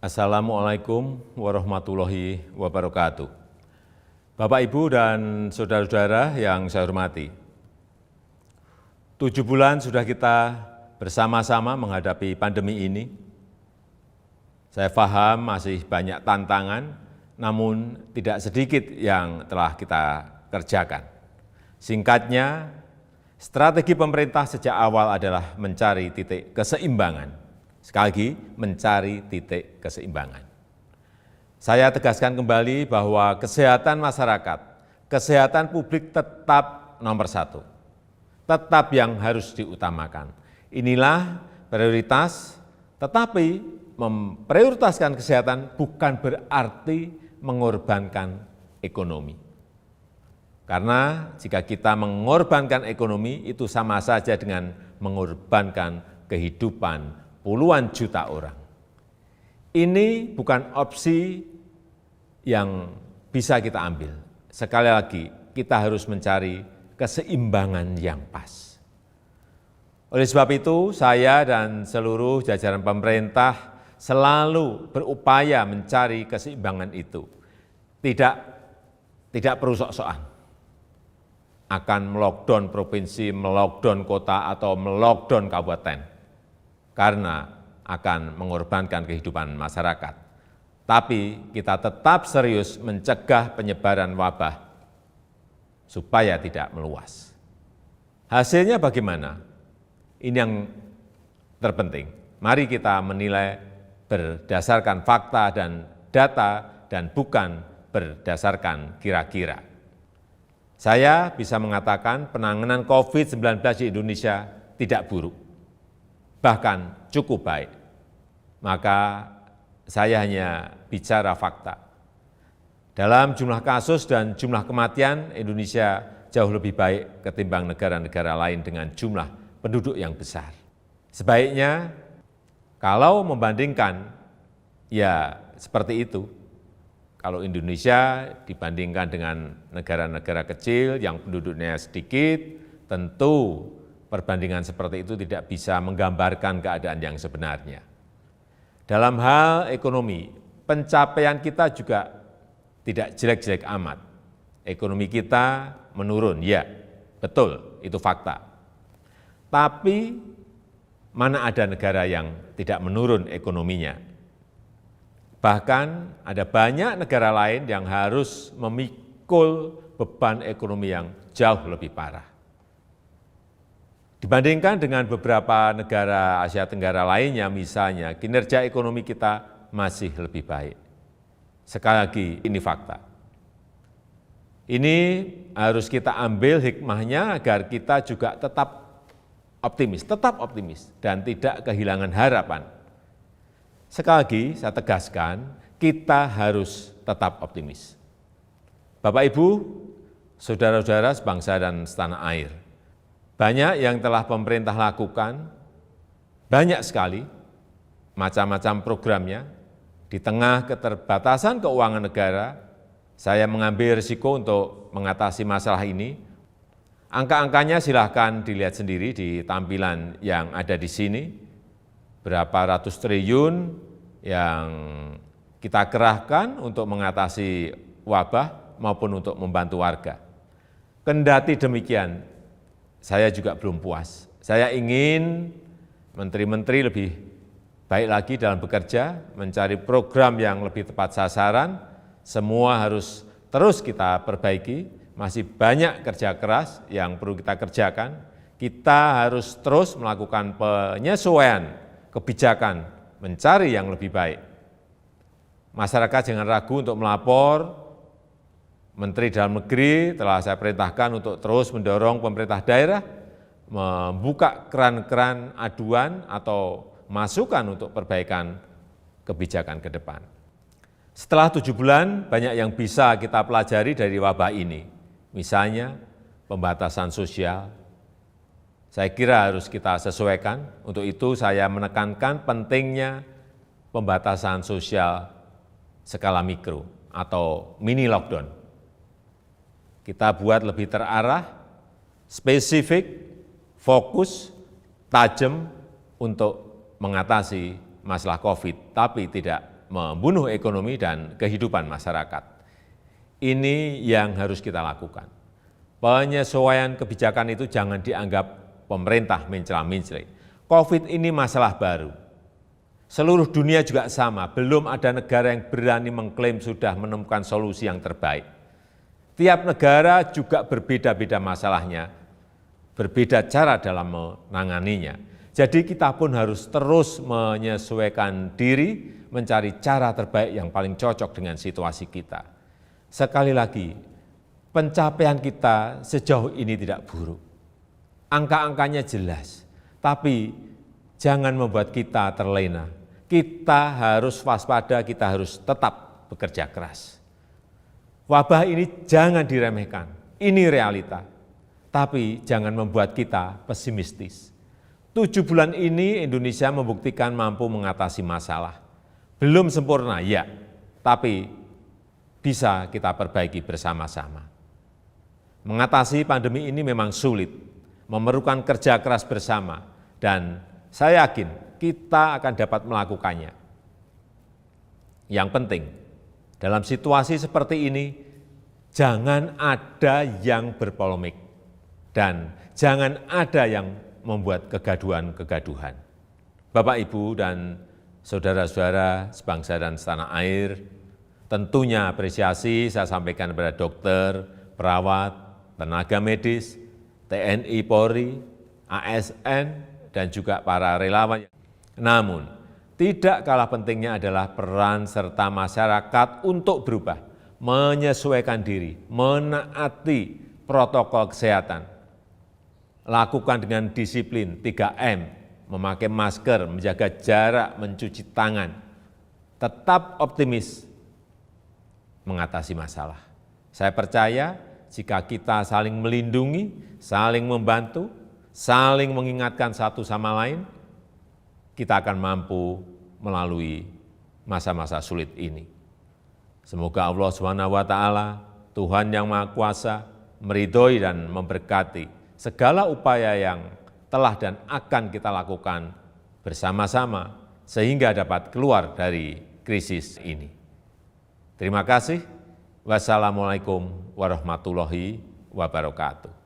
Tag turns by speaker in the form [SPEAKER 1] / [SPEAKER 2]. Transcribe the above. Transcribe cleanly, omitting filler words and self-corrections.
[SPEAKER 1] Assalamualaikum warahmatullahi wabarakatuh. Bapak, Ibu, dan saudara-saudara yang saya hormati. 7 bulan sudah kita bersama-sama menghadapi pandemi ini. Saya paham masih banyak tantangan, namun tidak sedikit yang telah kita kerjakan. Singkatnya, strategi pemerintah sejak awal adalah mencari titik keseimbangan. Sekali lagi, mencari titik keseimbangan. Saya tegaskan kembali bahwa kesehatan masyarakat, kesehatan publik tetap nomor 1. Tetap yang harus diutamakan. Inilah prioritas, tetapi memprioritaskan kesehatan bukan berarti mengorbankan ekonomi. Karena jika kita mengorbankan ekonomi, itu sama saja dengan mengorbankan kehidupan puluhan juta orang. Ini bukan opsi yang bisa kita ambil. Sekali lagi, kita harus mencari keseimbangan yang pas. Oleh sebab itu, saya dan seluruh jajaran pemerintah selalu berupaya mencari keseimbangan itu. Tidak perlu sok-sokan akan melockdown provinsi, melockdown kota, atau melockdown kabupaten, karena akan mengorbankan kehidupan masyarakat. Tapi kita tetap serius mencegah penyebaran wabah supaya tidak meluas. Hasilnya bagaimana? Ini yang terpenting. Mari kita menilai berdasarkan fakta dan data dan bukan berdasarkan kira-kira. Saya bisa mengatakan penanganan COVID-19 di Indonesia tidak buruk, bahkan cukup baik. Maka saya hanya bicara fakta. Dalam jumlah kasus dan jumlah kematian, Indonesia jauh lebih baik ketimbang negara-negara lain dengan jumlah penduduk yang besar. Sebaiknya kalau membandingkan, ya seperti itu. Kalau Indonesia dibandingkan dengan negara-negara kecil yang penduduknya sedikit, tentu perbandingan seperti itu tidak bisa menggambarkan keadaan yang sebenarnya. Dalam hal ekonomi, pencapaian kita juga tidak jelek-jelek amat. Ekonomi kita menurun, ya, betul, itu fakta. Tapi mana ada negara yang tidak menurun ekonominya? Bahkan ada banyak negara lain yang harus memikul beban ekonomi yang jauh lebih parah. Dibandingkan dengan beberapa negara Asia Tenggara lainnya, misalnya, kinerja ekonomi kita masih lebih baik. Sekali lagi, ini fakta. Ini harus kita ambil hikmahnya agar kita juga tetap optimis, dan tidak kehilangan harapan. Sekali lagi, saya tegaskan, kita harus tetap optimis. Bapak, Ibu, saudara-saudara sebangsa dan setanah air, banyak yang telah pemerintah lakukan, banyak sekali macam-macam programnya. Di tengah keterbatasan keuangan negara, saya mengambil risiko untuk mengatasi masalah ini. Angka-angkanya silahkan dilihat sendiri di tampilan yang ada di sini. Berapa ratus triliun yang kita kerahkan untuk mengatasi wabah maupun untuk membantu warga. Kendati demikian, saya juga belum puas. Saya ingin menteri-menteri lebih baik lagi dalam bekerja, mencari program yang lebih tepat sasaran. Semua harus terus kita perbaiki. Masih banyak kerja keras yang perlu kita kerjakan. Kita harus terus melakukan penyesuaian kebijakan, mencari yang lebih baik. Masyarakat jangan ragu untuk melapor. Menteri Dalam Negeri telah saya perintahkan untuk terus mendorong pemerintah daerah membuka keran-keran aduan atau masukan untuk perbaikan kebijakan ke depan. Setelah 7 bulan, banyak yang bisa kita pelajari dari wabah ini. Misalnya, pembatasan sosial. Saya kira harus kita sesuaikan. Untuk itu saya menekankan pentingnya pembatasan sosial skala mikro atau mini lockdown. Kita buat lebih terarah, spesifik, fokus, tajam untuk mengatasi masalah COVID, tapi tidak membunuh ekonomi dan kehidupan masyarakat. Ini yang harus kita lakukan. Penyesuaian kebijakan itu jangan dianggap pemerintah mencela-mencela. COVID ini masalah baru. Seluruh dunia juga sama, belum ada negara yang berani mengklaim sudah menemukan solusi yang terbaik. Tiap negara juga berbeda-beda masalahnya, berbeda cara dalam menanganinya. Jadi kita pun harus terus menyesuaikan diri, mencari cara terbaik yang paling cocok dengan situasi kita. Sekali lagi, pencapaian kita sejauh ini tidak buruk. Angka-angkanya jelas, tapi jangan membuat kita terlena. Kita harus waspada, kita harus tetap bekerja keras. Wabah ini jangan diremehkan, ini realita. Tapi jangan membuat kita pesimistis. 7 bulan ini Indonesia membuktikan mampu mengatasi masalah. Belum sempurna, ya, tapi bisa kita perbaiki bersama-sama. Mengatasi pandemi ini memang sulit, memerlukan kerja keras bersama, dan saya yakin kita akan dapat melakukannya. Yang penting, dalam situasi seperti ini, jangan ada yang berpolemik dan jangan ada yang membuat kegaduhan-kegaduhan. Bapak, Ibu, dan saudara-saudara sebangsa dan setanah air, tentunya apresiasi saya sampaikan kepada dokter, perawat, tenaga medis, TNI, Polri, ASN, dan juga para relawan. Namun, tidak kalah pentingnya adalah peran serta masyarakat untuk berubah, menyesuaikan diri, menaati protokol kesehatan. Lakukan dengan disiplin 3M, memakai masker, menjaga jarak, mencuci tangan. Tetap optimis mengatasi masalah. Saya percaya jika kita saling melindungi, saling membantu, saling mengingatkan satu sama lain, kita akan mampu melalui masa-masa sulit ini. Semoga Allah SWT, Tuhan yang Maha Kuasa, meridhoi dan memberkati segala upaya yang telah dan akan kita lakukan bersama-sama sehingga dapat keluar dari krisis ini. Terima kasih. Wassalamualaikum warahmatullahi wabarakatuh.